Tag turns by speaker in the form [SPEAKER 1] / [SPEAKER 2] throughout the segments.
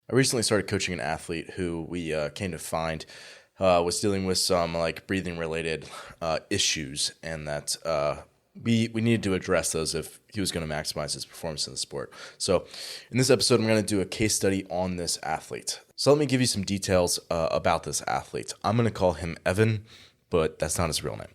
[SPEAKER 1] I recently started coaching an athlete who we came to find was dealing with some like breathing related issues, and that we needed to address those if he was going to maximize his performance in the sport. So in this episode, I'm going to do a case study on this athlete. So let me give you some details about this athlete. I'm going to call him Evan, but that's not his real name.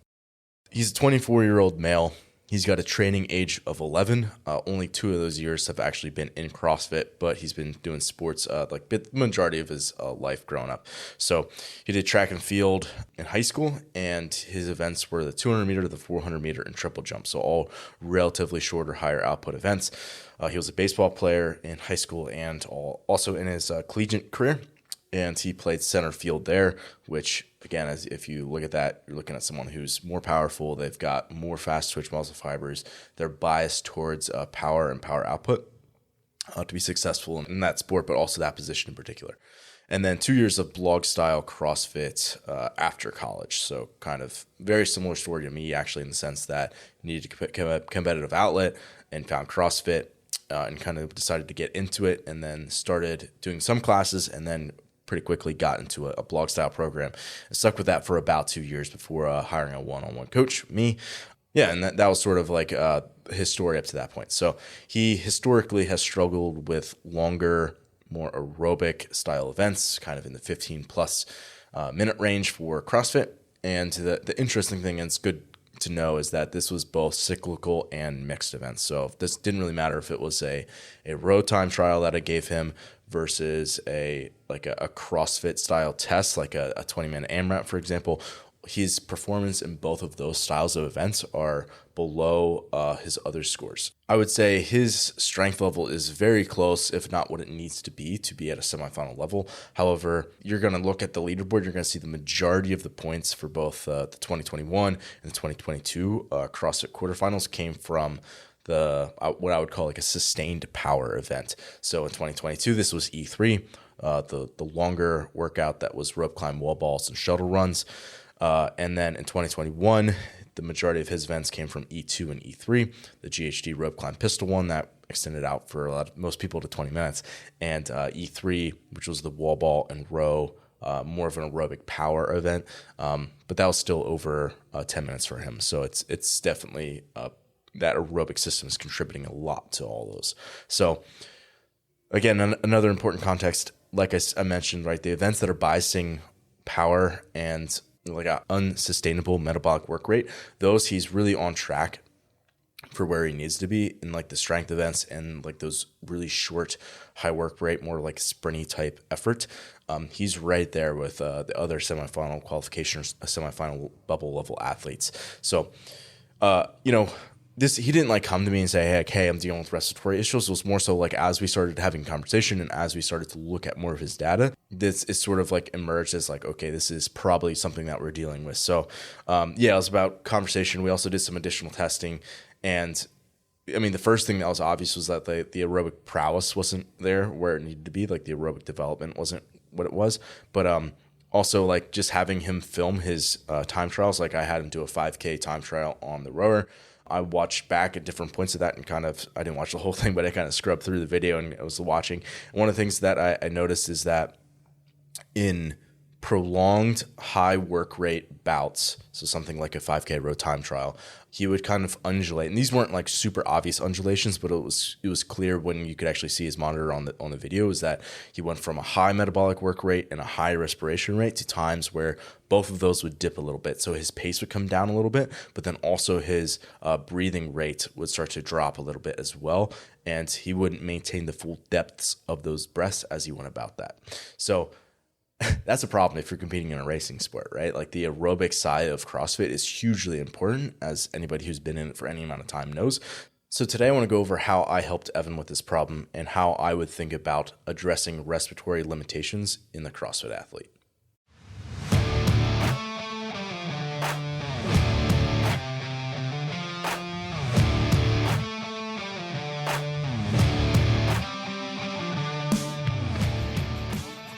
[SPEAKER 1] He's a 24-year-old male. He's got a training age of 11. Only 2 of those years have actually been in CrossFit, but he's been doing sports like the majority of his life growing up. So he did track and field in high school, and his events were the 200 meter, the 400 meter, and triple jump. So all relatively shorter, higher output events. He was a baseball player in high school and also in his collegiate career. And he played center field there, which, again, if you look at that, you're looking at someone who's more powerful. They've got more fast twitch muscle fibers. They're biased towards power and power output to be successful in that sport, but also that position in particular. And then 2 years of blog-style CrossFit after college. So kind of very similar story to me, actually, in the sense that you needed a competitive outlet and found CrossFit and kind of decided to get into it, and then started doing some classes, and then pretty quickly got into a blog style program and stuck with that for about 2 years before hiring a one-on-one coach, me. Yeah, and that was sort of like his story up to that point. So he historically has struggled with longer, more aerobic style events, kind of in the 15 plus minute range for CrossFit. And the interesting thing, and it's good to know, is that this was both cyclical and mixed events. So this didn't really matter if it was a road time trial that I gave him versus a CrossFit style test, like a 20-minute AMRAP, for example. His performance in both of those styles of events are below his other scores. I would say his strength level is very close, if not what it needs to be at a semifinal level. However, you're going to look at the leaderboard, you're going to see the majority of the points for both the 2021 and the 2022 CrossFit quarterfinals came from what I would call like a sustained power event. So in 2022, this was E3, the longer workout that was rope climb, wall balls, and shuttle runs. And then in 2021, the majority of his events came from E2 and E3, the GHD rope climb pistol one that extended out for most people to 20 minutes, and E3, which was the wall ball and row, more of an aerobic power event. But that was still over 10 minutes for him. So it's definitely that aerobic system is contributing a lot to all those. So again, another important context, like I mentioned, right, the events that are biasing power and like an unsustainable metabolic work rate, those he's really on track for where he needs to be in like the strength events and like those really short high work rate, more like sprinty type effort. He's right there with the other semifinal qualifications, semifinal bubble level athletes. So, he didn't like come to me and say, hey, I'm dealing with respiratory issues. It was more so like as we started having conversation and as we started to look at more of his data, this is sort of like emerged as like, okay, this is probably something that we're dealing with. So it was about conversation. We also did some additional testing. And I mean, the first thing that was obvious was that the aerobic prowess wasn't there where it needed to be. Like the aerobic development wasn't what it was. But also like just having him film his time trials, like I had him do a 5K time trial on the rower. I watched back at different points of that and I didn't watch the whole thing, but I kind of scrubbed through the video and I was watching. And one of the things that I noticed is that in prolonged high work rate bouts, so something like a 5K road time trial, he would kind of undulate. And these weren't like super obvious undulations, but it was clear when you could actually see his monitor on the video, is that he went from a high metabolic work rate and a high respiration rate to times where both of those would dip a little bit. So his pace would come down a little bit, but then also his breathing rate would start to drop a little bit as well. And he wouldn't maintain the full depths of those breaths as he went about that. So that's a problem if you're competing in a racing sport, right? Like the aerobic side of CrossFit is hugely important, as anybody who's been in it for any amount of time knows. So today I want to go over how I helped Evan with this problem and how I would think about addressing respiratory limitations in the CrossFit athlete.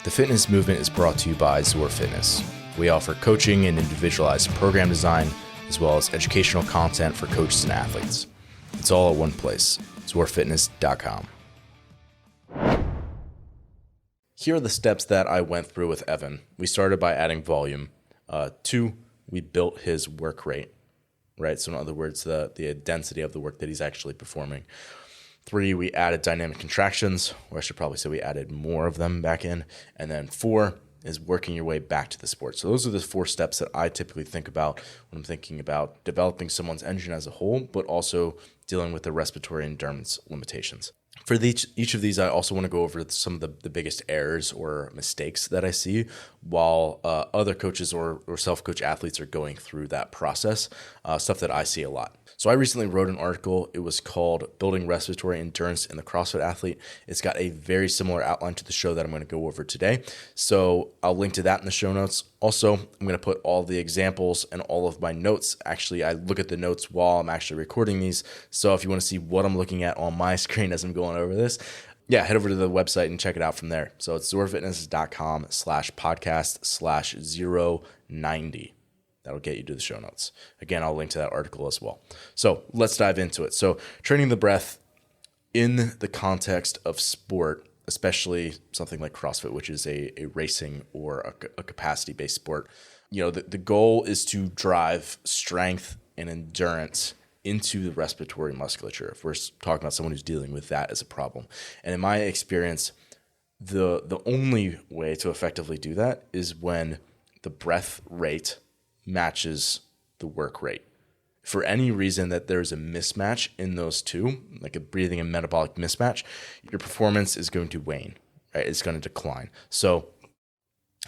[SPEAKER 1] The fitness movement is brought to you by Zor Fitness. We offer coaching and individualized program design, as well as educational content for coaches and athletes. It's all at one place, zorfitness.com. Here are the steps that I went through with Evan. We started by adding volume. 2, we built his work rate, right? So in other words, the density of the work that he's actually performing. 3, we added dynamic contractions, or I should probably say we added more of them back in. And then 4 is working your way back to the sport. So those are the 4 steps that I typically think about when I'm thinking about developing someone's engine as a whole, but also dealing with the respiratory endurance limitations. For each of these, I also want to go over some of the biggest errors or mistakes that I see while other coaches or self-coach athletes are going through that process, stuff that I see a lot. So I recently wrote an article. It was called Building Respiratory Endurance in the CrossFit Athlete. It's got a very similar outline to the show that I'm going to go over today. So I'll link to that in the show notes. Also, I'm going to put all the examples and all of my notes. Actually, I look at the notes while I'm actually recording these. So if you want to see what I'm looking at on my screen as I'm going over this, head over to the website and check it out from there. So it's zorfitness.com/podcast/090. That'll get you to the show notes. Again, I'll link to that article as well. So let's dive into it. So training the breath in the context of sport, especially something like CrossFit, which is a racing or a capacity-based sport, the goal is to drive strength and endurance into the respiratory musculature, if we're talking about someone who's dealing with that as a problem. And in my experience, the only way to effectively do that is when the breath rate matches the work rate. For any reason that there's a mismatch in those two, like a breathing and metabolic mismatch, your performance is going to wane, right? It's going to decline. So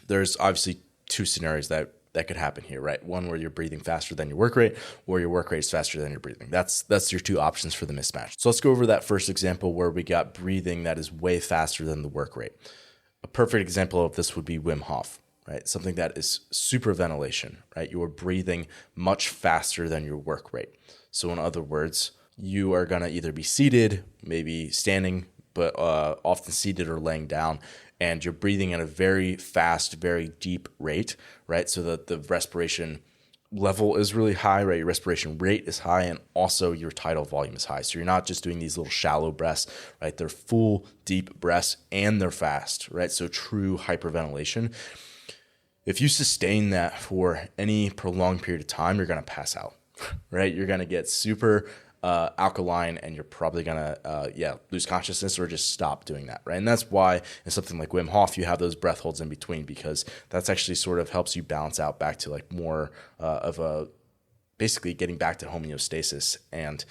[SPEAKER 1] there's obviously 2 scenarios that could happen here, right? One where you're breathing faster than your work rate, or your work rate is faster than your breathing. That's your 2 options for the mismatch. So let's go over that first example where we got breathing that is way faster than the work rate. A perfect example of this would be Wim Hof, right? Something that is superventilation, right? You are breathing much faster than your work rate. So in other words, you are going to either be seated, maybe standing, but often seated or laying down, and you're breathing at a very fast, very deep rate, right? So that the respiration level is really high, right? Your respiration rate is high, and also your tidal volume is high. So you're not just doing these little shallow breaths, right? They're full, deep breaths, and they're fast, right? So true hyperventilation. If you sustain that for any prolonged period of time, you're going to pass out, right? You're going to get super alkaline, and you're probably going to lose consciousness or just stop doing that, right? And that's why in something like Wim Hof, you have those breath holds in between, because that's actually sort of helps you balance out back to like more of a basically getting back to homeostasis. And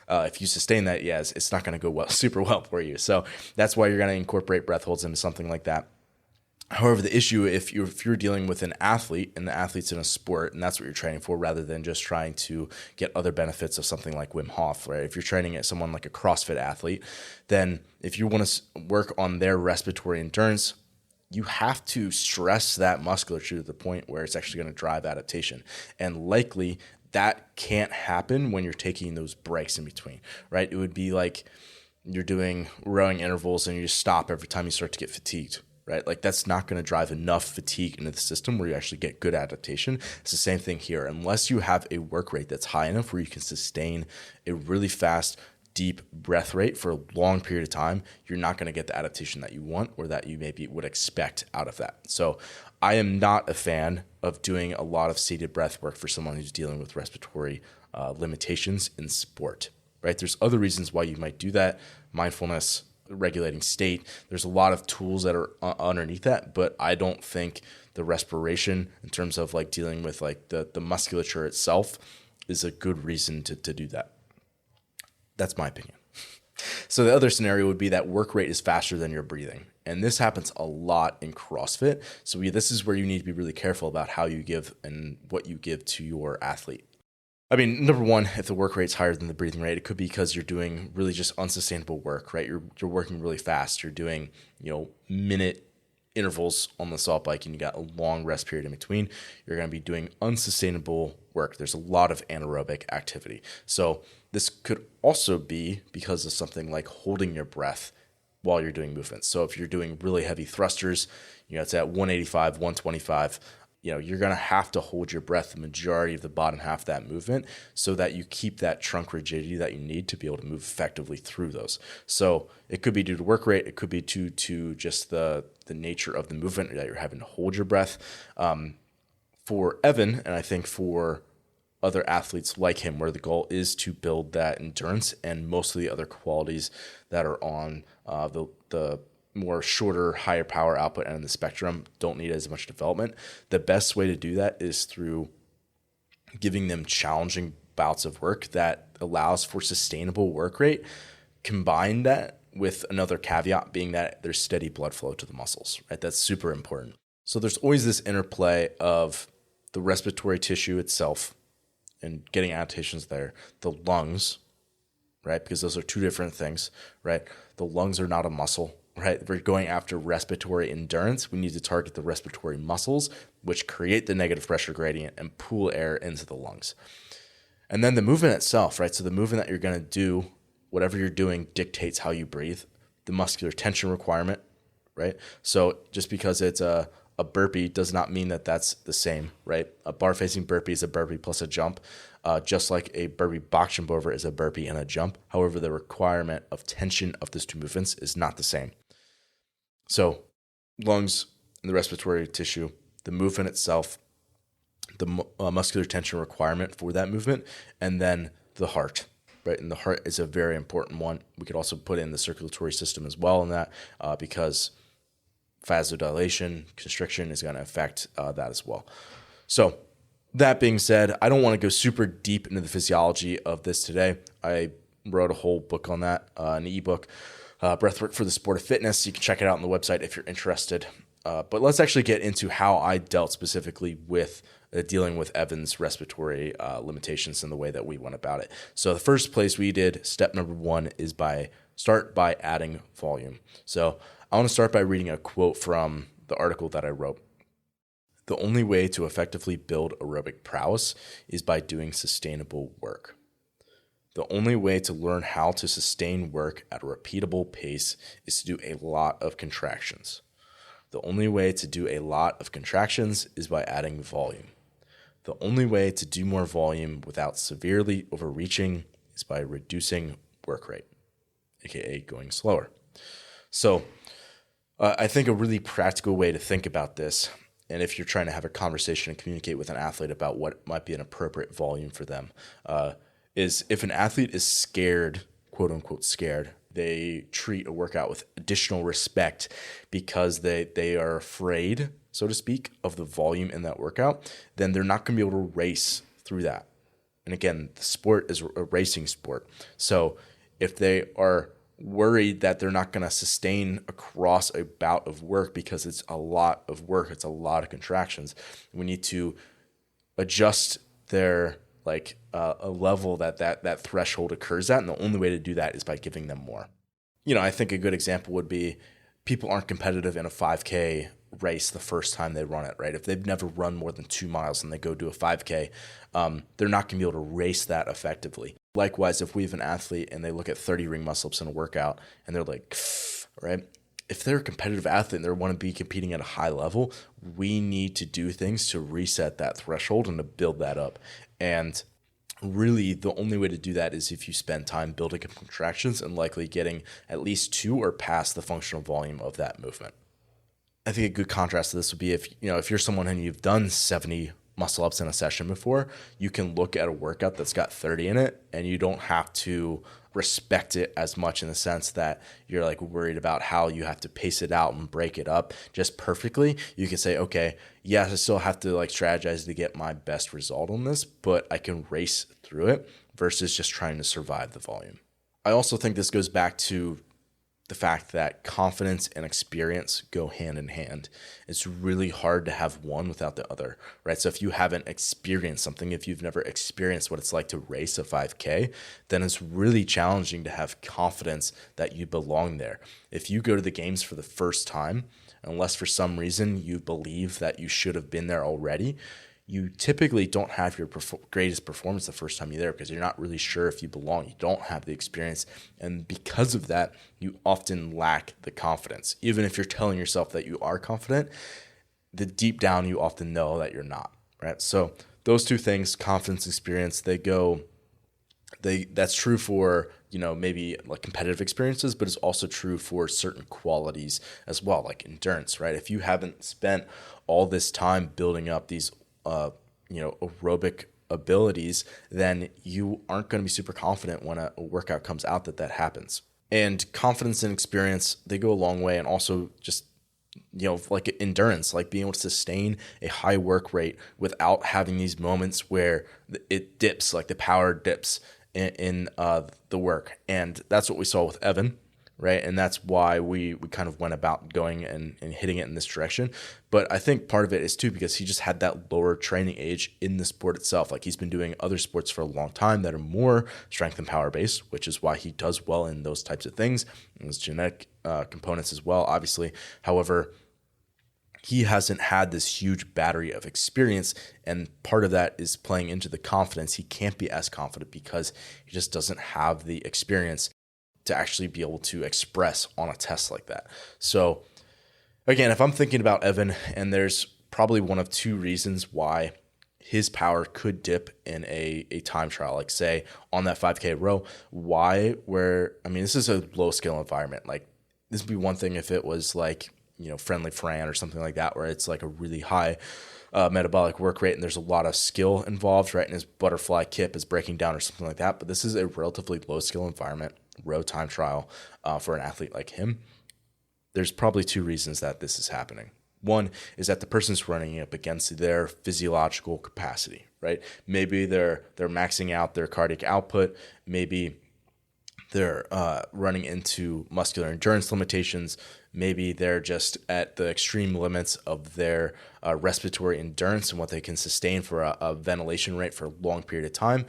[SPEAKER 1] if you sustain that, it's not going to go super well for you. So that's why you're going to incorporate breath holds into something like that. However, the issue, if you're dealing with an athlete and the athlete's in a sport and that's what you're training for, rather than just trying to get other benefits of something like Wim Hof, right? If you're training at someone like a CrossFit athlete, then if you want to work on their respiratory endurance, you have to stress that musculature to the point where it's actually going to drive adaptation. And likely that can't happen when you're taking those breaks in between, right? It would be like you're doing rowing intervals and you just stop every time you start to get fatigued. Right? Like that's not going to drive enough fatigue into the system where you actually get good adaptation. It's the same thing here. Unless you have a work rate that's high enough where you can sustain a really fast, deep breath rate for a long period of time, you're not going to get the adaptation that you want or that you maybe would expect out of that. So I am not a fan of doing a lot of seated breath work for someone who's dealing with respiratory limitations in sport, right? There's other reasons why you might do that. Mindfulness, regulating state. There's a lot of tools that are underneath that, but I don't think the respiration in terms of like dealing with like the musculature itself is a good reason to do that. That's my opinion. So the other scenario would be that work rate is faster than your breathing. And this happens a lot in CrossFit. So this is where you need to be really careful about how you give and what you give to your athlete. I mean, number one, if the work rate's higher than the breathing rate, it could be because you're doing really just unsustainable work, right? You're working really fast. You're doing, minute intervals on the salt bike and you got a long rest period in between. You're going to be doing unsustainable work. There's a lot of anaerobic activity. So this could also be because of something like holding your breath while you're doing movements. So if you're doing really heavy thrusters, it's at 185, 125, you're going to have to hold your breath the majority of the bottom half of that movement so that you keep that trunk rigidity that you need to be able to move effectively through those. So it could be due to work rate. It could be due to just the nature of the movement that you're having to hold your breath. For Evan, and I think for other athletes like him, where the goal is to build that endurance, and most of the other qualities that are on the more shorter, higher power output end of the spectrum don't need as much development. The best way to do that is through giving them challenging bouts of work that allows for sustainable work rate. Combine that with another caveat being that there's steady blood flow to the muscles, right? That's super important. So there's always this interplay of the respiratory tissue itself and getting adaptations there, the lungs, right? Because those are two different things, right? The lungs are not a muscle, right? We're going after respiratory endurance. We need to target the respiratory muscles, which create the negative pressure gradient and pull air into the lungs. And then the movement itself, right? So the movement that you're going to do, whatever you're doing, dictates how you breathe. The muscular tension requirement, right? So just because it's a burpee does not mean that that's the same, right? A bar facing burpee is a burpee plus a jump, just like a burpee box jump over is a burpee and a jump. However, the requirement of tension of those two movements is not the same. So lungs and the respiratory tissue, the movement itself, the muscular tension requirement for that movement, and then the heart, right? And the heart is a very important one. We could also put in the circulatory system as well in that because vasodilation, constriction is going to affect that as well. So that being said, I don't want to go super deep into the physiology of this today. I wrote a whole book on that, an ebook, Breathwork for the Sport of Fitness. You can check it out on the website if you're interested. But let's actually get into how I dealt specifically with dealing with Evan's respiratory limitations and the way that we went about it. So the first place we did, step number one, is start by adding volume. So I want to start by reading a quote from the article that I wrote. The only way to effectively build aerobic prowess is by doing sustainable work. The only way to learn how to sustain work at a repeatable pace is to do a lot of contractions. The only way to do a lot of contractions is by adding volume. The only way to do more volume without severely overreaching is by reducing work rate, aka going slower. So I think a really practical way to think about this, and if you're trying to have a conversation and communicate with an athlete about what might be an appropriate volume for them, is if an athlete is scared, quote unquote scared, they treat a workout with additional respect because they are afraid, so to speak, of the volume in that workout, then they're not going to be able to race through that. And again, the sport is a racing sport. So if they are worried that they're not going to sustain across a bout of work because it's a lot of work, it's a lot of contractions, we need to adjust their a level that threshold occurs at, and the only way to do that is by giving them more. I think a good example would be people aren't competitive in a 5K race the first time they run it, right? If they've never run more than 2 miles and they go do a 5K, they're not going to be able to race that effectively. Likewise, if we have an athlete and they look at 30 ring muscle-ups in a workout and they're like, right? If they're a competitive athlete and they want to be competing at a high level, we need to do things to reset that threshold and to build that up. And really, the only way to do that is if you spend time building up contractions and likely getting at least 2 or past the functional volume of that movement. I think a good contrast to this would be if you're someone and you've done 70 muscle ups in a session before, you can look at a workout that's got 30 in it and you don't have to respect it as much in the sense that you're worried about how you have to pace it out and break it up just perfectly. You can say, okay, yes, I still have to strategize to get my best result on this, but I can race through it versus just trying to survive the volume. I also think this goes back to the fact that confidence and experience go hand in hand. It's really hard to have one without the other, right? So if you haven't experienced something, if you've never experienced what it's like to race a 5K, then it's really challenging to have confidence that you belong there. If you go to the games for the first time, unless for some reason you believe that you should have been there already, you typically don't have your greatest performance the first time you're there because you're not really sure if you belong. You don't have the experience. And because of that, you often lack the confidence. Even if you're telling yourself that you are confident, the deep down you often know that you're not, right? So those two things, confidence, experience, that's true for, maybe like competitive experiences, but it's also true for certain qualities as well, like endurance, right? If you haven't spent all this time building up these, aerobic abilities, then you aren't going to be super confident when a workout comes out that happens. And confidence and experience, they go a long way. And also just, like endurance, like being able to sustain a high work rate without having these moments where it dips, like the power dips in the work. And that's what we saw with Evan, right? And that's why we kind of went about going and hitting it in this direction. But I think part of it is too because he just had that lower training age in the sport itself. Like he's been doing other sports for a long time that are more strength and power based, which is why he does well in those types of things. And his genetic components as well, obviously. However, he hasn't had this huge battery of experience, and part of that is playing into the confidence. He can't be as confident because he just doesn't have the experience to actually be able to express on a test like that. So again, if I'm thinking about Evan, and there's probably one of two reasons why his power could dip in a time trial, like say on that 5K row, this is a low skill environment. Like this would be one thing if it was like, Friendly Fran or something like that, where it's like a really high metabolic work rate and there's a lot of skill involved, right? And his butterfly kip is breaking down or something like that. But this is a relatively low skill environment, row time trial for an athlete like him. There's probably two reasons that this is happening. One is that the person's running up against their physiological capacity, right? Maybe they're maxing out their cardiac output. Maybe they're running into muscular endurance limitations. Maybe they're just at the extreme limits of their respiratory endurance and what they can sustain for a ventilation rate for a long period of time.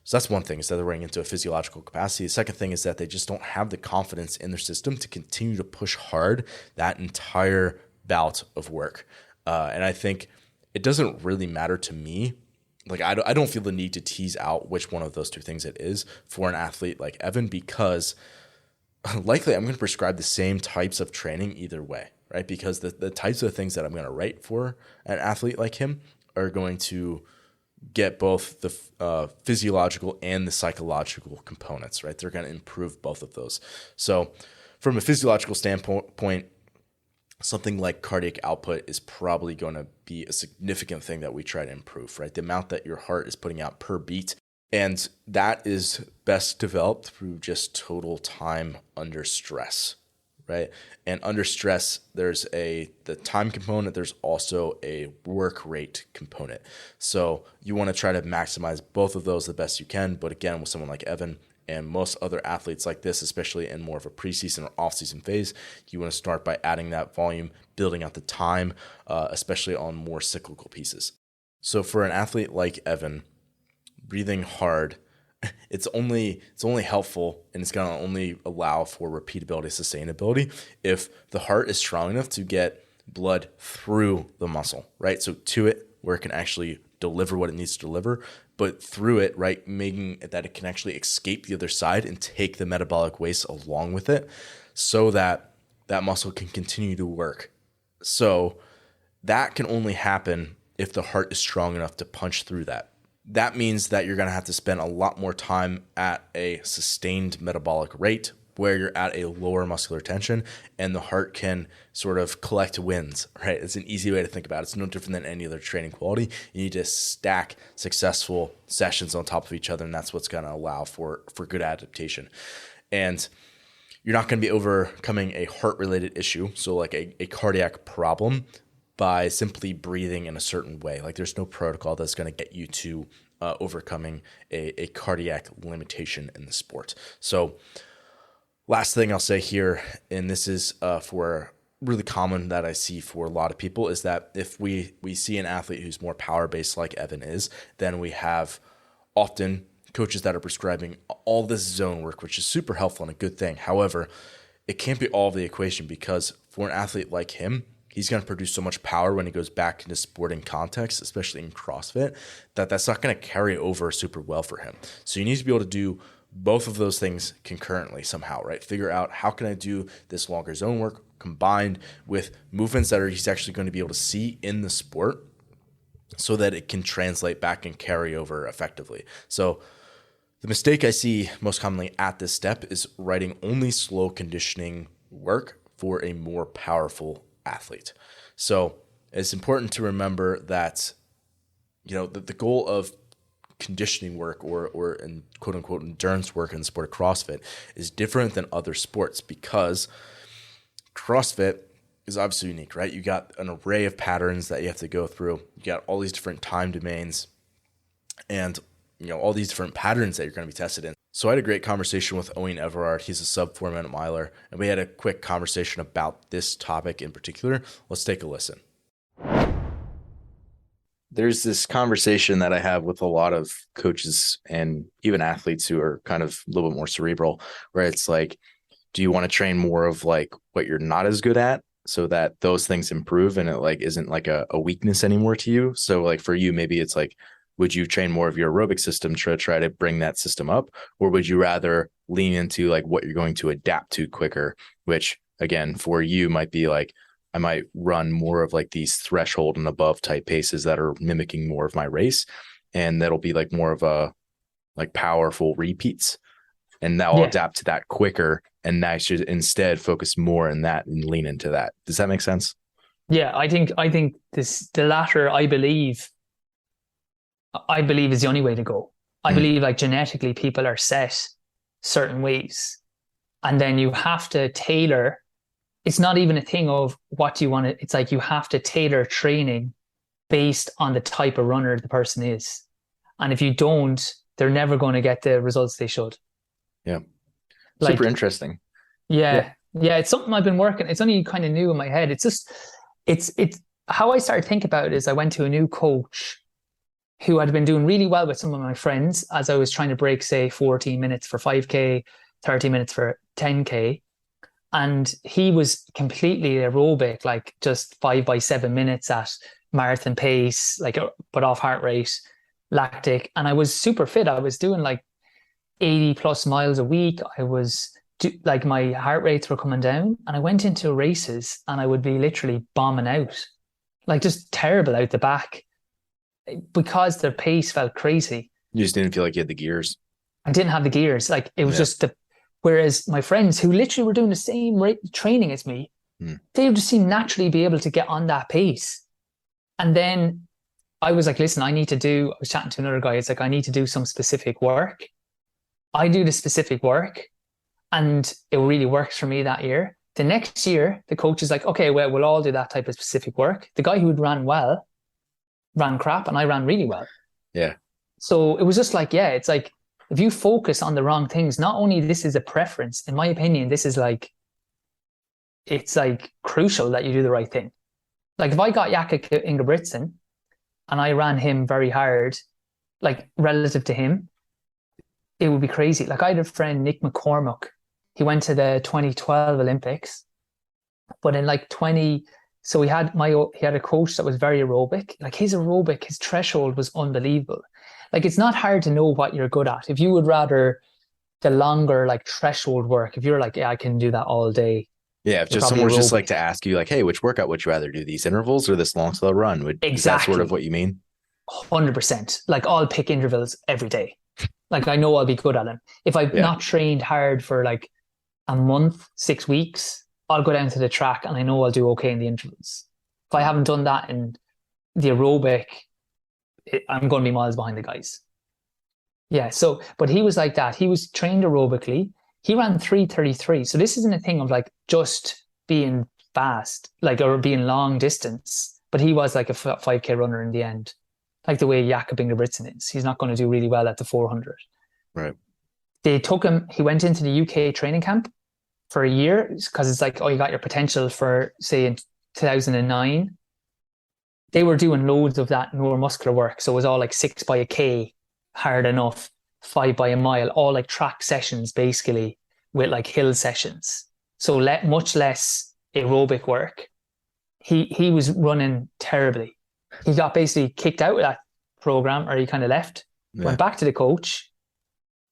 [SPEAKER 1] So that's one thing, is that they're running into a physiological capacity. The second thing is that they just don't have the confidence in their system to continue to push hard that entire bout of work. And I think it doesn't really matter to me. Like I don't feel the need to tease out which one of those two things it is for an athlete like Evan, because likely I'm going to prescribe the same types of training either way, right? Because the types of things that I'm going to write for an athlete like him are going to get both the physiological and the psychological components, right? They're going to improve both of those. So from a physiological standpoint, something like cardiac output is probably going to be a significant thing that we try to improve, right? The amount that your heart is putting out per beat. And that is best developed through just total time under stress, right? And under stress, there's the time component, there's also a work rate component. So you want to try to maximize both of those the best you can. But again, with someone like Evan and most other athletes like this, especially in more of a preseason or off-season phase, you want to start by adding that volume, building out the time, especially on more cyclical pieces. So for an athlete like Evan, breathing hard, it's only helpful, and it's going to only allow for repeatability, sustainability if the heart is strong enough to get blood through the muscle, right? So to it, where it can actually deliver what it needs to deliver, but through it, right, making it that it can actually escape the other side and take the metabolic waste along with it so that that muscle can continue to work. So that can only happen if the heart is strong enough to punch through that. That means that you're going to have to spend a lot more time at a sustained metabolic rate where you're at a lower muscular tension and the heart can sort of collect wins, right? It's an easy way to think about it. It's no different than any other training quality. You need to stack successful sessions on top of each other, and that's what's going to allow for good adaptation. And you're not going to be overcoming a heart-related issue, so like a cardiac problem, by simply breathing in a certain way. Like there's no protocol that's going to get you to overcoming a cardiac limitation in the sport. So last thing I'll say here, and this is for really common that I see for a lot of people, is that if we see an athlete who's more power-based like Evan is, then we have often coaches that are prescribing all this zone work, which is super helpful and a good thing. However, it can't be all of the equation, because for an athlete like him, he's going to produce so much power when he goes back into sporting context, especially in CrossFit, that's not going to carry over super well for him. So you need to be able to do both of those things concurrently somehow, right? Figure out, how can I do this longer zone work combined with movements that he's actually going to be able to see in the sport so that it can translate back and carry over effectively. So the mistake I see most commonly at this step is writing only slow conditioning work for a more powerful athlete. So it's important to remember that, the goal of conditioning work or in quote unquote endurance work in the sport of CrossFit is different than other sports, because CrossFit is obviously unique, right? You got an array of patterns that you have to go through. You got all these different time domains and all these different patterns that you're going to be tested in. So I had a great conversation with Owen Everard. He's a sub 4 minute miler, and we had a quick conversation about this topic in particular. Let's take a listen. There's this conversation that I have with a lot of coaches and even athletes who are kind of a little bit more cerebral, where it's like, do you want to train more of like what you're not as good at so that those things improve and it like isn't like a weakness anymore to you? So like for you, maybe it's like, would you train more of your aerobic system to try to bring that system up? Or would you rather lean into like what you're going to adapt to quicker, which again, for you might be like, I might run more of like these threshold and above type paces that are mimicking more of my race. And that'll be like more of a like powerful repeats. And that will adapt to that quicker. And I should instead focus more on that and lean into that. Does that make sense?
[SPEAKER 2] Yeah, I think the latter, I believe is the only way to go. I believe like genetically people are set certain ways, and then you have to tailor. It's not even a thing of what you want to, it's like you have to tailor training based on the type of runner the person is. And if you don't, they're never going to get the results they should.
[SPEAKER 1] Yeah. Super interesting.
[SPEAKER 2] Yeah. It's something I've been working. It's only kind of new in my head. It's just, it's how I started thinking about it is I went to a new coach who had been doing really well with some of my friends as I was trying to break, say, 14 minutes for 5K, 30 minutes for 10K. And he was completely aerobic, like just 5 by 7 minutes at marathon pace, like but off heart rate, lactic. And I was super fit. I was doing like 80 plus miles a week. I was like, my heart rates were coming down, and I went into races and I would be literally bombing out, like just terrible out the back because the pace felt crazy. You
[SPEAKER 1] just didn't feel like you had the gears.
[SPEAKER 2] I didn't have the gears. Like it was just whereas my friends who literally were doing the same training as me, they would just seem naturally be able to get on that pace. And then I was like, listen, I was chatting to another guy. It's like, I need to do some specific work. I do the specific work and it really works for me that year. The next year, the coach is like, okay, well, we'll all do that type of specific work. The guy who had ran well ran crap and I ran really well.
[SPEAKER 1] Yeah.
[SPEAKER 2] So it was just like, it's like, if you focus on the wrong things, not only this is a preference, in my opinion, this is like, it's like crucial that you do the right thing. Like if I got Jakob Ingebrigtsen and I ran him very hard, like relative to him, it would be crazy. Like I had a friend, Nick McCormick, he went to the 2012 Olympics, but in like so he had a coach that was very aerobic. Like his threshold was unbelievable. Like it's not hard to know what you're good at. If you would rather the longer like threshold work, if you're like, I can do that all day.
[SPEAKER 1] Yeah, if just someone was just like to ask you like, hey, which workout would you rather do, these intervals or this long slow run? Is that sort of what you mean?
[SPEAKER 2] 100%. Like I'll pick intervals every day. Like I know I'll be good at them. If I've not trained hard for like a month, 6 weeks, I'll go down to the track and I know I'll do okay in the intervals. If I haven't done that in the aerobic, I'm going to be miles behind the guys. Yeah. So, but he was like that. He was trained aerobically. He ran 3:33. So this isn't a thing of like just being fast, like, or being long distance, but he was like a 5K runner in the end, like the way Jakob Ingebrigtsen is. He's not going to do really well at the 400.
[SPEAKER 1] Right.
[SPEAKER 2] They took him, he went into the UK training camp for a year because it's like, oh, you got your potential for, say, in 2009. They were doing loads of that neuromuscular work. So it was all like 6 by a K, hard enough, 5 by a mile, all like track sessions, basically, with like hill sessions. So much less aerobic work. He was running terribly. He got basically kicked out of that program, or he kind of left, went back to the coach.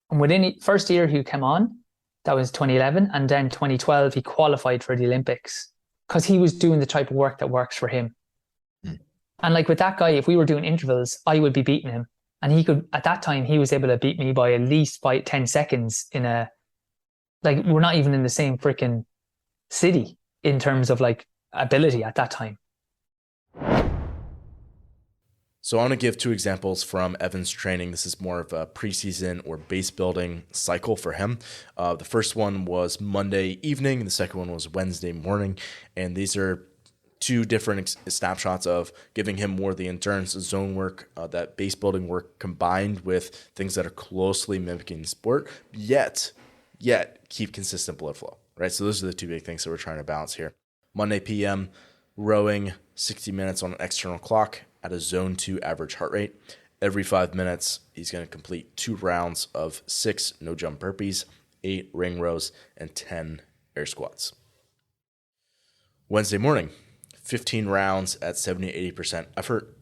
[SPEAKER 2] And within first year he came on, that was 2011. And then 2012, he qualified for the Olympics. because he was doing the type of work that works for him.
[SPEAKER 1] Hmm.
[SPEAKER 2] And like with that guy, if we were doing intervals, I would be beating him. And he could, at that time, he was able to beat me by at least 10 seconds like, we're not even in the same freaking city in terms of like ability at that time.
[SPEAKER 1] So I want to give two examples from Evan's training. This is more of a preseason or base building cycle for him. The first one was Monday evening, and the second one was Wednesday morning. And these are two different snapshots of giving him more of the endurance zone work, that base building work combined with things that are closely mimicking sport, yet keep consistent blood flow, right? So those are the two big things that we're trying to balance here. Monday PM, rowing 60 minutes on an external clock at a zone 2 average heart rate. Every 5 minutes, he's going to complete 2 rounds of 6 no jump burpees, 8 ring rows, and 10 air squats. Wednesday morning, 15 rounds at 70-80% effort.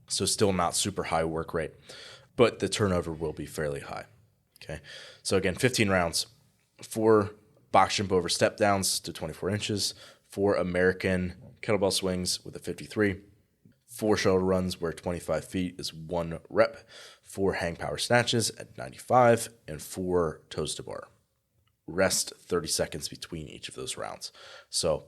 [SPEAKER 1] So still not super high work rate, but the turnover will be fairly high. Okay. So again, 15 rounds, 4 box jump over step downs to 24 inches, 4 American kettlebell swings with a 53, 4 shoulder runs where 25 feet is 1 rep, 4 hang power snatches at 95, and 4 toes to bar. Rest 30 seconds between each of those rounds. So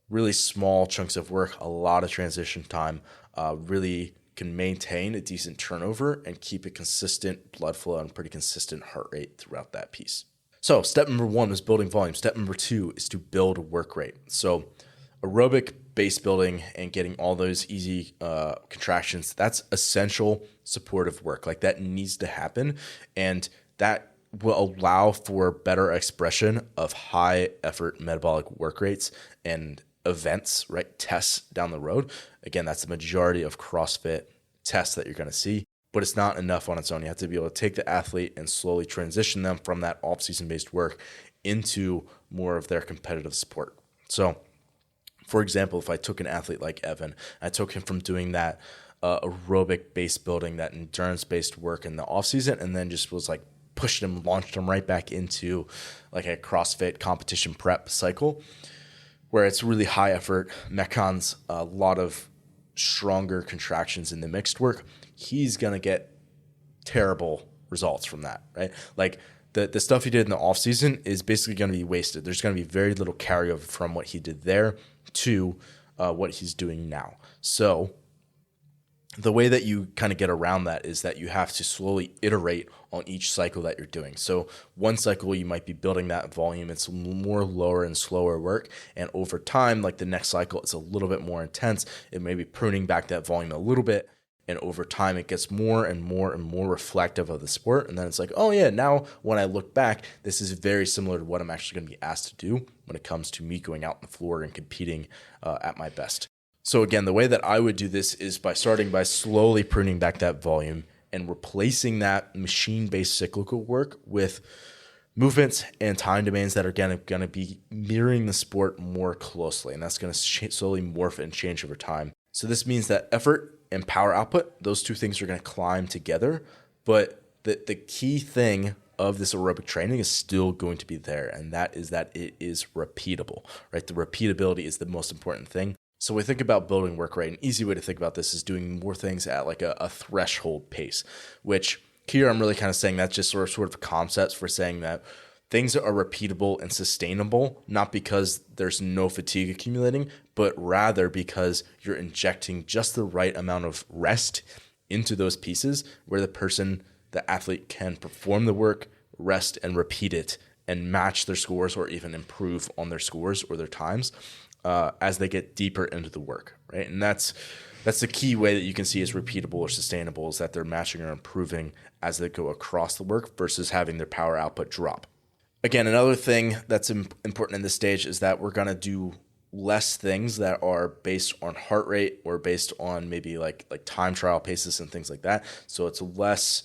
[SPEAKER 1] really small chunks of work, a lot of transition time, really can maintain a decent turnover and keep a consistent blood flow and pretty consistent heart rate throughout that piece. So step number 1 is building volume. Step number 2 is to build work rate. So aerobic base building and getting all those easy contractions, that's essential supportive work. Like that needs to happen, and that will allow for better expression of high effort metabolic work rates and events, right? Tests down the road. Again, that's the majority of CrossFit tests that you're going to see, but it's not enough on its own. You have to be able to take the athlete and slowly transition them from that off-season based work into more of their competitive support. So for example, if I took an athlete like Evan, I took him from doing that aerobic base building, that endurance based work in the off season, and then just was like pushed him, launched him right back into like a CrossFit competition prep cycle where it's really high effort, Metcons, a lot of stronger contractions in the mixed work. He's going to get terrible results from that, right? Like the stuff he did in the off season is basically going to be wasted. There's going to be very little carryover from what he did there to what he's doing now. So the way that you kind of get around that is that you have to slowly iterate on each cycle that you're doing. So one cycle you might be building that volume, it's more lower and slower work, and over time, like the next cycle, it's a little bit more intense. It may be pruning back that volume a little bit, and over time it gets more and more and more reflective of the sport. And then it's like, oh yeah, now when I look back, this is very similar to what I'm actually going to be asked to do when it comes to me going out on the floor and competing at my best. So again, the way that I would do this is by starting by slowly pruning back that volume and replacing that machine-based cyclical work with movements and time domains that are going to be mirroring the sport more closely. And that's going to slowly morph and change over time. So this means that effort and power output, those two things are going to climb together. But the key thing of this aerobic training is still going to be there. And that is that it is repeatable, right? The repeatability is the most important thing. So we think about building work rate. An easy way to think about this is doing more things at like a threshold pace, which here I'm really kind of saying that's just sort of concepts for saying that things are repeatable and sustainable, not because there's no fatigue accumulating, but rather because you're injecting just the right amount of rest into those pieces where the athlete can perform the work, rest, and repeat it and match their scores or even improve on their scores or their times as they get deeper into the work, right? And that's the key way that you can see is repeatable or sustainable, is that they're matching or improving as they go across the work versus having their power output drop. Again, another thing that's important in this stage is that we're going to do less things that are based on heart rate or based on maybe like time trial paces and things like that. So it's less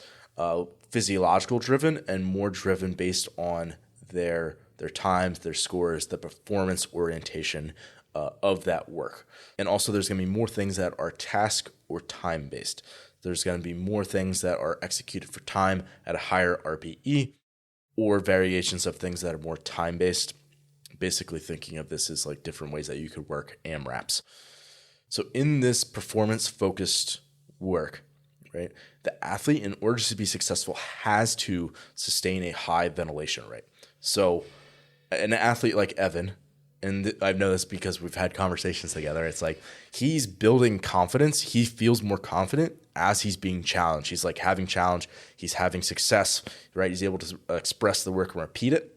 [SPEAKER 1] physiological driven and more driven based on their times, their scores, the performance orientation of that work. And also there's going to be more things that are task or time based. There's going to be more things that are executed for time at a higher RPE, or variations of things that are more time based basically thinking of this as like different ways that you could work AMRAPs. So in this performance focused work, right, the athlete, in order to be successful, has to sustain a high ventilation rate. So an athlete like Evan, and I know this because we've had conversations together, it's like he's building confidence. He feels more confident as he's being challenged. He's like having challenge. He's having success, right? He's able to express the work and repeat it.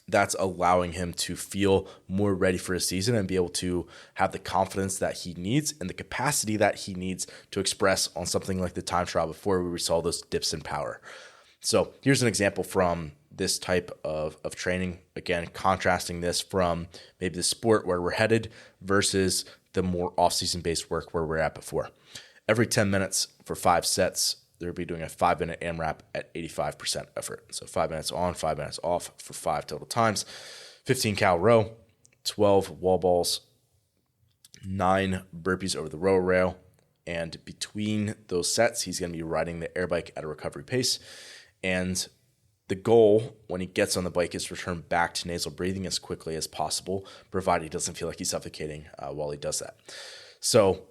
[SPEAKER 1] That's allowing him to feel more ready for his season and be able to have the confidence that he needs and the capacity that he needs to express on something like the time trial before we saw those dips in power. So here's an example from this type of training. Again, contrasting this from maybe the sport where we're headed versus the more off-season based work where we're at before. Every 10 minutes for 5 sets, they'll be doing a 5-minute AMRAP at 85% effort. So 5 minutes on, 5 minutes off for 5 total times. 15 cal row, 12 wall balls, 9 burpees over the row rail. And between those sets, he's going to be riding the air bike at a recovery pace. And the goal when he gets on the bike is to return back to nasal breathing as quickly as possible, provided he doesn't feel like he's suffocating while he does that. So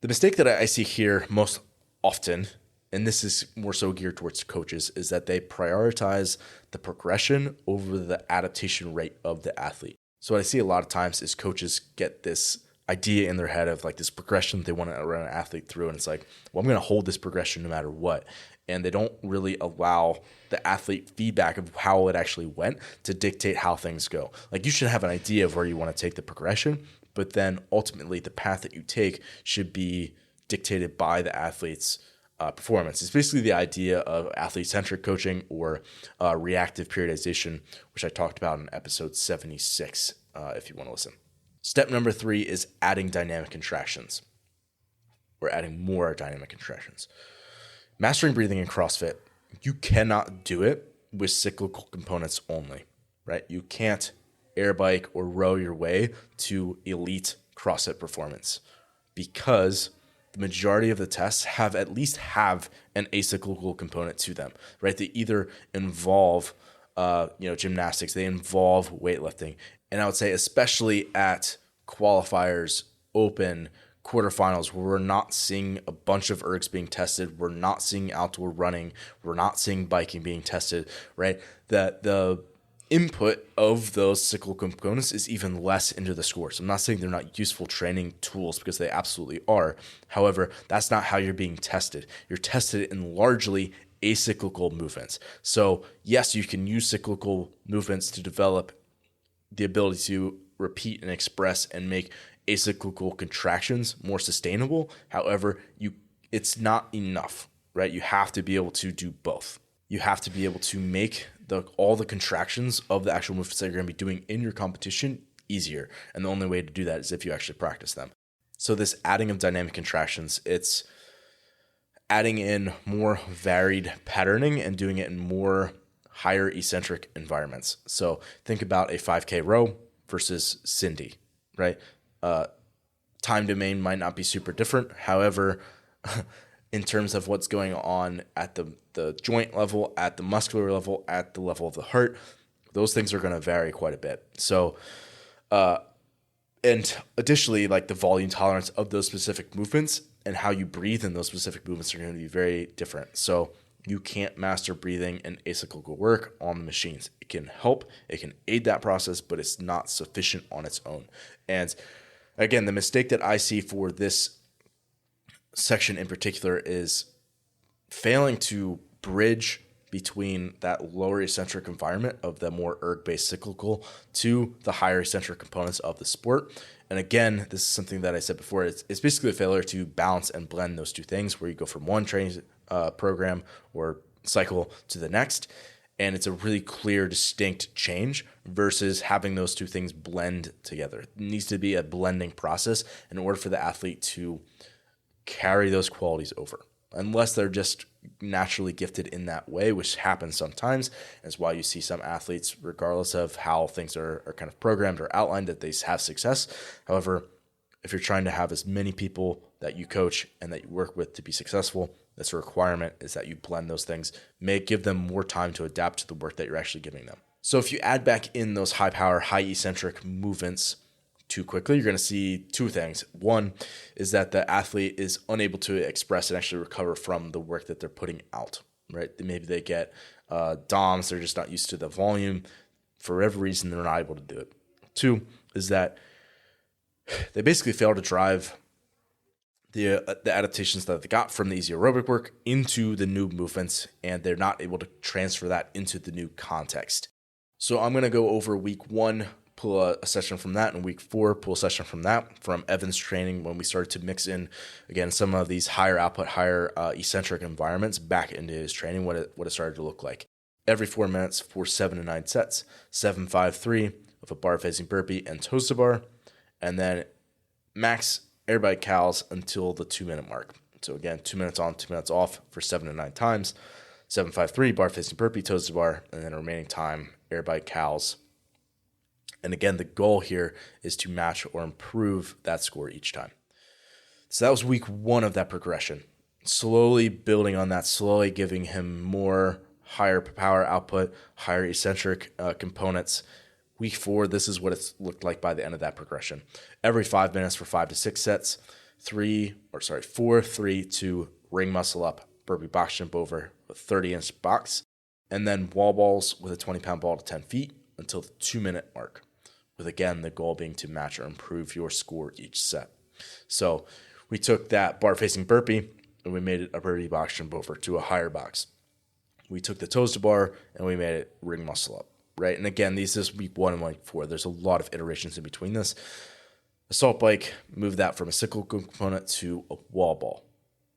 [SPEAKER 1] the mistake that I see here most often, and this is more so geared towards coaches, is that they prioritize the progression over the adaptation rate of the athlete. So what I see a lot of times is coaches get this idea in their head of like this progression they want to run an athlete through. And it's like, well, I'm going to hold this progression no matter what. And they don't really allow the athlete feedback of how it actually went to dictate how things go. Like you should have an idea of where you want to take the progression, but then ultimately the path that you take should be dictated by the athlete's performance. It's basically the idea of athlete-centric coaching or reactive periodization, which I talked about in episode 76, if you want to listen. Step number 3 is adding dynamic contractions. We're adding more dynamic contractions. Mastering breathing in CrossFit, you cannot do it with cyclical components only, right? You can't air bike or row your way to elite CrossFit performance because the majority of the tests have an acyclical component to them, right? They either involve, gymnastics, they involve weightlifting. And I would say, especially at qualifiers, open, quarterfinals, where we're not seeing a bunch of ergs being tested, we're not seeing outdoor running, we're not seeing biking being tested, right? That the input of those cyclical components is even less into the scores. I'm not saying they're not useful training tools because they absolutely are. However, that's not how you're being tested. You're tested in largely acyclical movements. So yes, you can use cyclical movements to develop the ability to repeat and express and make acyclical contractions more sustainable. However, it's not enough, right? You have to be able to do both. You have to be able to make all the contractions of the actual movements that you're going to be doing in your competition easier. And the only way to do that is if you actually practice them. So this adding of dynamic contractions, it's adding in more varied patterning and doing it in more higher eccentric environments. So think about a 5K row versus Cindy, right? Time domain might not be super different. However, in terms of what's going on at the joint level, at the muscular level, at the level of the heart, those things are going to vary quite a bit. So, and additionally, like the volume tolerance of those specific movements and how you breathe in those specific movements are going to be very different. So you can't master breathing and acyclical work on the machines. It can help, it can aid that process, but it's not sufficient on its own. And again, the mistake that I see for this section in particular is failing to bridge between that lower eccentric environment of the more erg-based cyclical to the higher eccentric components of the sport. And again, this is something that I said before, it's basically a failure to balance and blend those two things where you go from one training program or cycle to the next. And it's a really clear, distinct change versus having those two things blend together. It needs to be a blending process in order for the athlete to carry those qualities over, unless they're just naturally gifted in that way, which happens sometimes. That's why you see some athletes, regardless of how things are kind of programmed or outlined, that they have success. However, if you're trying to have as many people that you coach and that you work with to be successful, that's a requirement, is that you blend those things, give them more time to adapt to the work that you're actually giving them. So if you add back in those high power, high eccentric movements too quickly, you're going to see two things. One is that the athlete is unable to express and actually recover from the work that they're putting out, right? Maybe they get DOMs, they're just not used to the volume. For whatever reason, they're not able to do it. Two is that they basically fail to drive the adaptations that they got from the easy aerobic work into the new movements, and they're not able to transfer that into the new context. So I'm going to go over week 1, pull a session from that, and week 4, pull a session from that, from Evan's training when we started to mix in, again, some of these higher output, higher eccentric environments back into his training, what it started to look like. Every 4 minutes for 7 to 9 sets, 7, 5, 3 of a bar facing burpee and toes to bar, and then max air bike cals until the 2-minute mark. So again, 2 minutes on, 2 minutes off for 7 to 9 times, 7, 5, 3 bar facing burpee, toes to bar, and then remaining time air bike cals. And again, the goal here is to match or improve that score each time. So that was week 1 of that progression. Slowly building on that, slowly giving him more higher power output, higher eccentric components. Week 4, this is what it's looked like by the end of that progression. Every 5 minutes for 5 to 6 sets, 4, 3, 2, ring muscle up, burpee box jump over a 30-inch box, and then wall balls with a 20-pound ball to 10 feet until the 2-minute mark, with again the goal being to match or improve your score each set. So we took that bar facing burpee and we made it a burpee box jump over to a higher box. We took the toes to bar and we made it ring muscle up, right? And again, this is week 1 and week 4. There's a lot of iterations in between this. Assault bike, move that from a cyclical component to a wall ball,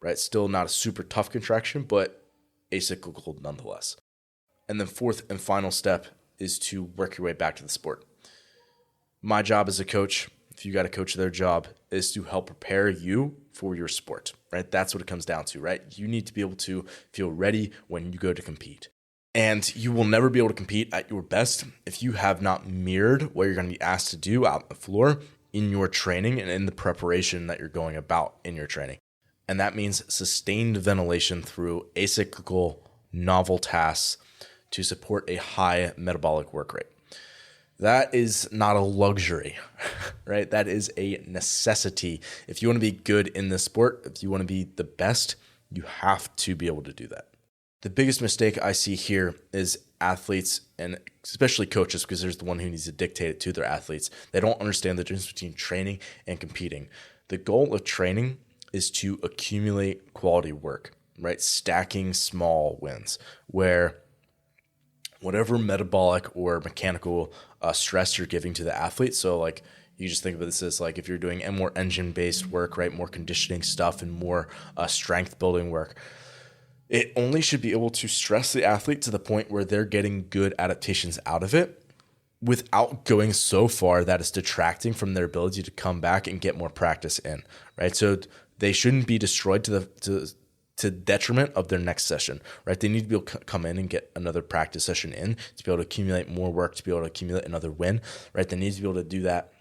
[SPEAKER 1] right? Still not a super tough contraction, but acyclical nonetheless. And then 4th and final step is to work your way back to the sport. My job as a coach, if you got a coach, their job is to help prepare you for your sport, right? That's what it comes down to, right? You need to be able to feel ready when you go to compete. And you will never be able to compete at your best if you have not mirrored what you're going to be asked to do out on the floor in your training and in the preparation that you're going about in your training. And that means sustained ventilation through acyclical, novel tasks to support a high metabolic work rate. That is not a luxury, right? That is a necessity. If you want to be good in this sport, if you want to be the best, you have to be able to do that. The biggest mistake I see here is athletes, and especially coaches, because there's the one who needs to dictate it to their athletes. They don't understand the difference between training and competing. The goal of training is to accumulate quality work, right? Stacking small wins where whatever metabolic or mechanical stress you're giving to the athlete. So like you just think of this as like if you're doing more engine-based work, right? More conditioning stuff and more strength building work. It only should be able to stress the athlete to the point where they're getting good adaptations out of it without going so far that it's detracting from their ability to come back and get more practice in, right? So they shouldn't be destroyed to detriment of their next session, right? They need to be able to come in and get another practice session in to be able to accumulate more work, to be able to accumulate another win, right? They need to be able to do that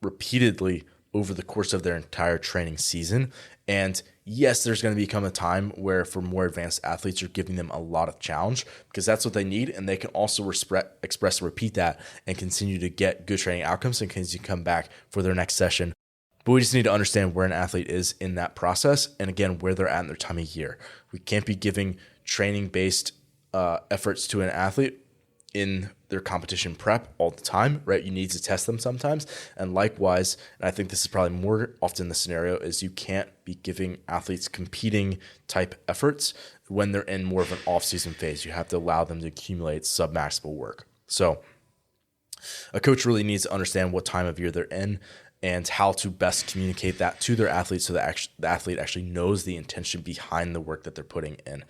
[SPEAKER 1] repeatedly over the course of their entire training season. And yes, there's going to become a time where for more advanced athletes, you're giving them a lot of challenge because that's what they need. And they can also express and repeat that and continue to get good training outcomes and continue to come back for their next session. But we just need to understand where an athlete is in that process and, again, where they're at in their time of year. We can't be giving training-based efforts to an athlete in their competition prep all the time, right? You need to test them sometimes. And likewise, and I think this is probably more often the scenario, is you can't be giving athletes competing type efforts when they're in more of an off-season phase. You have to allow them to accumulate submaximal work. So a coach really needs to understand what time of year they're in and how to best communicate that to their athletes so that the athlete actually knows the intention behind the work that they're putting in.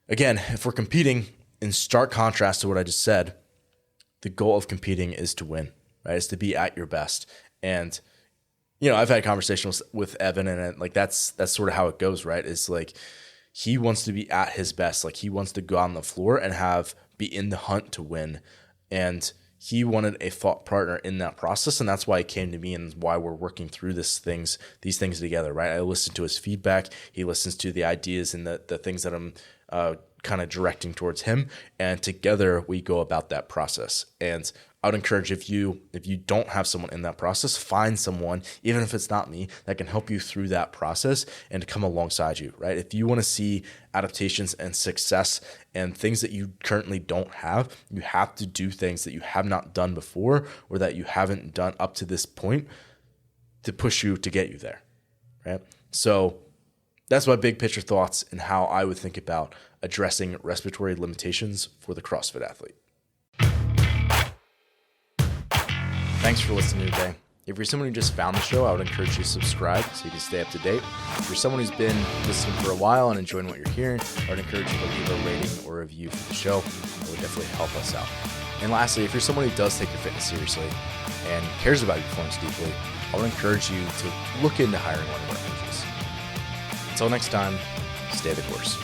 [SPEAKER 1] Again, if we're competing, in stark contrast to what I just said, the goal of competing is to win, right? It's to be at your best. And, you know, I've had conversations with Evan and like that's sort of how it goes, right? It's like he wants to be at his best. Like he wants to go on the floor and be in the hunt to win. And he wanted a thought partner in that process, and that's why he came to me and why we're working through these things together, right? I listen to his feedback. He listens to the ideas and the things that I'm kind of directing towards him, and together we go about that process. And I would encourage, if you don't have someone in that process, find someone, even if it's not me, that can help you through that process and come alongside you, right? If you want to see adaptations and success and things that you currently don't have, you have to do things that you have not done before or that you haven't done up to this point to push you to get you there, right? So that's my big picture thoughts and how I would think about addressing respiratory limitations for the CrossFit athlete. Thanks for listening today. If you're someone who just found the show, I would encourage you to subscribe so you can stay up to date. If you're someone who's been listening for a while and enjoying what you're hearing, I would encourage you to leave a rating or review for the show. It would definitely help us out. And lastly, if you're someone who does take your fitness seriously and cares about your performance deeply, I would encourage you to look into hiring one of our coaches. Until next time, stay the course.